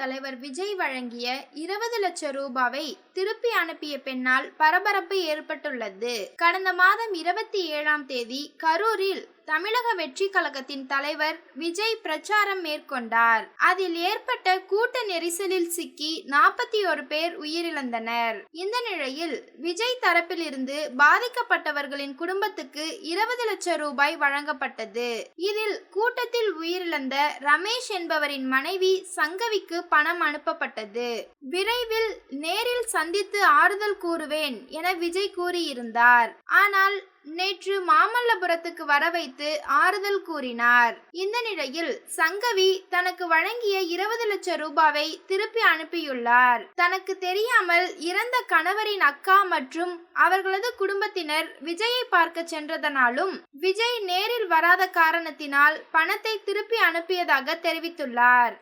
தலைவர் விஜய் வழங்கிய 20 லட்சம் ரூபாவை திருப்பி அனுப்பிய பெண்ணால் பரபரப்பு ஏற்பட்டுள்ளது. கடந்த மாதம் 27ஆம் தேதி கரூரில் தமிழக வெற்றி கழகத்தின் தலைவர் விஜய் பிரச்சாரம் மேற்கொண்டார். அதில் ஏற்பட்ட கூட்ட நெரிசலில் சிக்கி 41 பேர் உயிரிழந்தனர். இந்த நிலையில் விஜய் தரப்பில் இருந்து பாதிக்கப்பட்டவர்களின் குடும்பத்துக்கு 20 லட்சம் ரூபாய் வழங்கப்பட்டது. இதில் கூட்டத்தில் உயிரிழந்த ரமேஷ் என்பவரின் மனைவி சங்கவிக்கு பணம் அனுப்பப்பட்டது. விரைவில் நேரில் சந்தித்து ஆறுதல் கூறுவேன் என விஜய் கூறியிருந்தார். ஆனால் நேற்று மாமல்லபுரத்துக்கு வர வைத்து ஆறுதல் கூறினார். இந்த நிலையில் சங்கவி தனக்கு வழங்கிய 20 லட்சம் ரூபாவை திருப்பி அனுப்பியுள்ளார். தனக்கு தெரியாமல் இறந்த கணவரின் அக்கா மற்றும் அவர்களது குடும்பத்தினர் விஜயை பார்க்க சென்றதனாலும் விஜய் நேரில் வராத காரணத்தினால் பணத்தை திருப்பி அனுப்பியதாக தெரிவித்துள்ளார்.